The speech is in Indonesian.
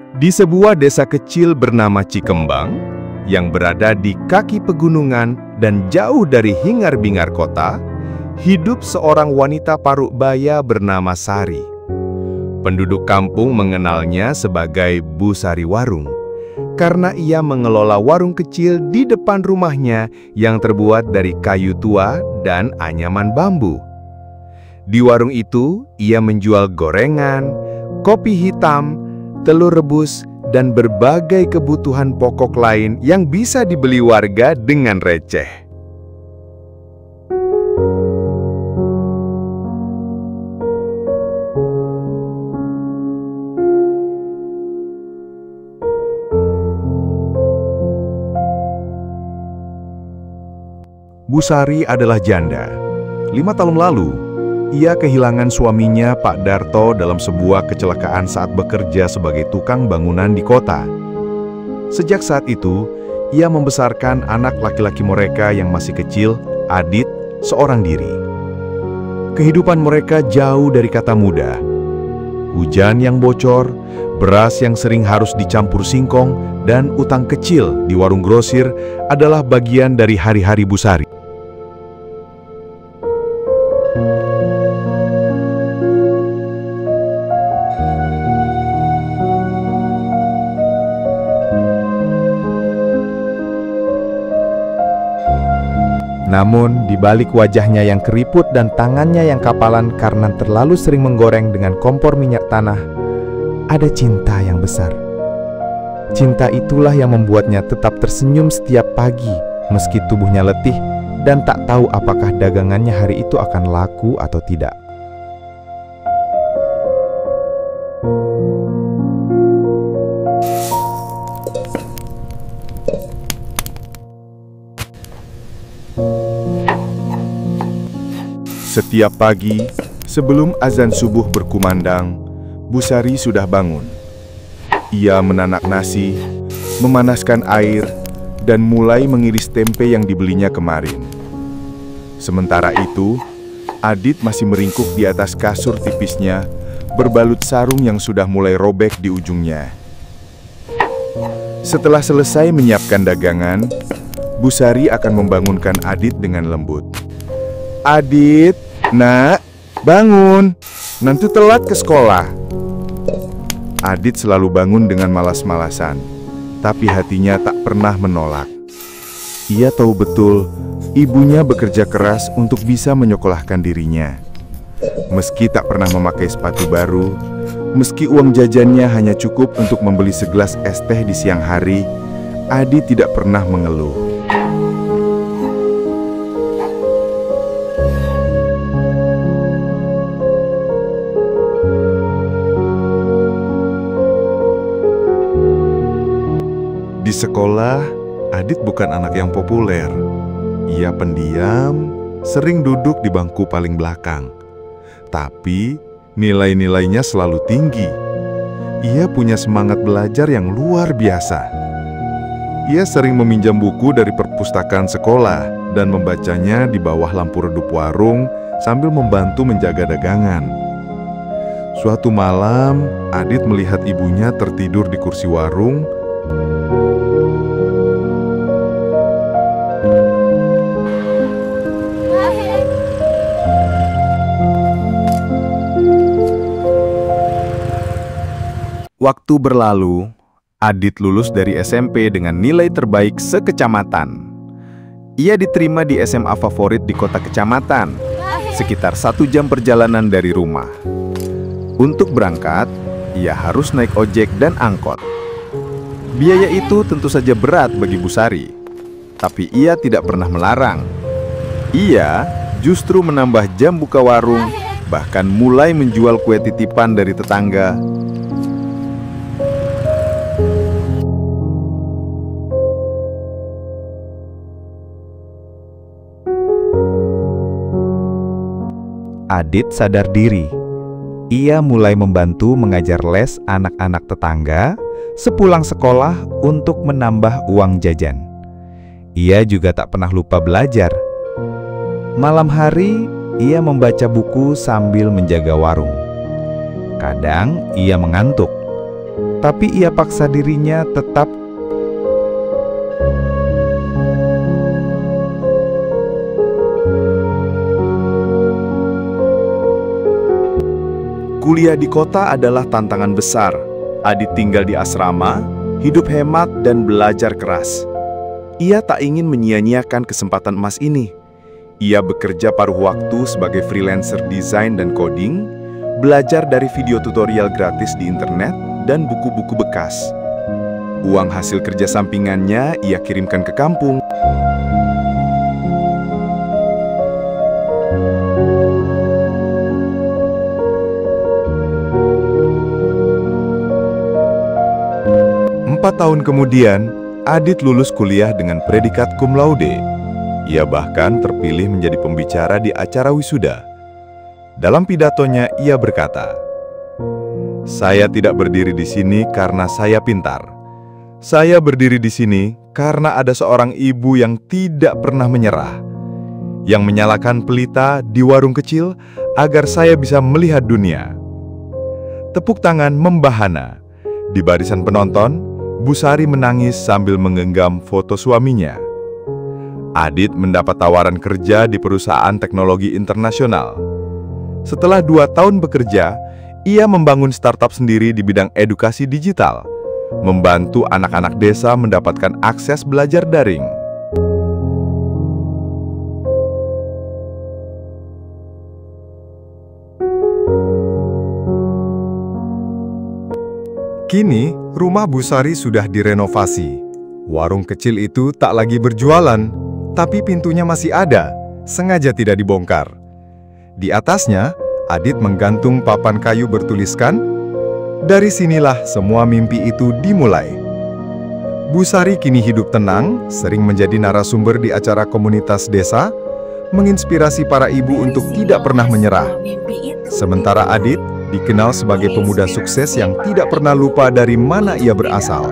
Di sebuah desa kecil bernama Cikembang, yang berada di kaki pegunungan dan jauh dari hingar-bingar kota, hidup seorang wanita parubaya bernama Sari. Penduduk kampung mengenalnya sebagai Bu Sari Warung, karena ia mengelola warung kecil di depan rumahnya yang terbuat dari kayu tua dan anyaman bambu. Di warung itu, ia menjual gorengan, kopi hitam, telur rebus, dan berbagai kebutuhan pokok lain yang bisa dibeli warga dengan receh. Bu Sari adalah janda. 5 tahun lalu, ia kehilangan suaminya Pak Darto dalam sebuah kecelakaan saat bekerja sebagai tukang bangunan di kota. Sejak saat itu, ia membesarkan anak laki-laki mereka yang masih kecil, Adit, seorang diri. Kehidupan mereka jauh dari kata mudah. Hujan yang bocor, beras yang sering harus dicampur singkong, dan utang kecil di warung grosir adalah bagian dari hari-hari Bu Sari. Namun, di balik wajahnya yang keriput dan tangannya yang kapalan karena terlalu sering menggoreng dengan kompor minyak tanah, ada cinta yang besar. Cinta itulah yang membuatnya tetap tersenyum setiap pagi, meski tubuhnya letih dan tak tahu apakah dagangannya hari itu akan laku atau tidak. Setiap pagi, sebelum azan subuh berkumandang, Bu Sari sudah bangun. Ia menanak nasi, memanaskan air, dan mulai mengiris tempe yang dibelinya kemarin. Sementara itu, Adit masih meringkuk di atas kasur tipisnya, berbalut sarung yang sudah mulai robek di ujungnya. Setelah selesai menyiapkan dagangan, Bu Sari akan membangunkan Adit dengan lembut. "Adit, nak, bangun, nanti telat ke sekolah." Adit selalu bangun dengan malas-malasan, tapi hatinya tak pernah menolak. Ia tahu betul, ibunya bekerja keras untuk bisa menyekolahkan dirinya. Meski tak pernah memakai sepatu baru, meski uang jajannya hanya cukup untuk membeli segelas es teh di siang hari, Adit tidak pernah mengeluh. Di sekolah, Adit bukan anak yang populer. Ia pendiam, sering duduk di bangku paling belakang. Tapi, nilai-nilainya selalu tinggi. Ia punya semangat belajar yang luar biasa. Ia sering meminjam buku dari perpustakaan sekolah dan membacanya di bawah lampu redup warung sambil membantu menjaga dagangan. Suatu malam, Adit melihat ibunya tertidur di kursi warung. Waktu berlalu, Adit lulus dari SMP dengan nilai terbaik sekecamatan. Ia diterima di SMA favorit di kota kecamatan, sekitar 1 jam perjalanan dari rumah. Untuk berangkat, ia harus naik ojek dan angkot. Biaya itu tentu saja berat bagi Bu Sari, tapi ia tidak pernah melarang. Ia justru menambah jam buka warung, bahkan mulai menjual kue titipan dari tetangga. Adit sadar diri. Ia mulai membantu mengajar les anak-anak tetangga sepulang sekolah untuk menambah uang jajan. Ia juga tak pernah lupa belajar. Malam hari, ia membaca buku sambil menjaga warung. Kadang ia mengantuk, tapi ia paksa dirinya tetap kuliah di kota adalah tantangan besar. Adit tinggal di asrama, hidup hemat dan belajar keras. Ia tak ingin menyia-nyiakan kesempatan emas ini. Ia bekerja paruh waktu sebagai freelancer desain dan coding, belajar dari video tutorial gratis di internet dan buku-buku bekas. Uang hasil kerja sampingannya ia kirimkan ke kampung. Empat tahun kemudian, Adit lulus kuliah dengan predikat cum laude. Ia bahkan terpilih menjadi pembicara di acara wisuda. Dalam pidatonya, ia berkata, "Saya tidak berdiri di sini karena saya pintar. Saya berdiri di sini karena ada seorang ibu yang tidak pernah menyerah, yang menyalakan pelita di warung kecil agar saya bisa melihat dunia." Tepuk tangan membahana. Di barisan penonton, Bu Sari menangis sambil menggenggam foto suaminya. Adit mendapat tawaran kerja di perusahaan teknologi internasional. Setelah 2 tahun bekerja, ia membangun startup sendiri di bidang edukasi digital, membantu anak-anak desa mendapatkan akses belajar daring. Kini, rumah Bu Sari sudah direnovasi. Warung kecil itu tak lagi berjualan, tapi pintunya masih ada, sengaja tidak dibongkar. Di atasnya, Adit menggantung papan kayu bertuliskan, "Dari sinilah semua mimpi itu dimulai." Bu Sari kini hidup tenang, sering menjadi narasumber di acara komunitas desa, menginspirasi para ibu untuk tidak pernah menyerah. Sementara Adit dikenal sebagai pemuda sukses yang tidak pernah lupa dari mana ia berasal.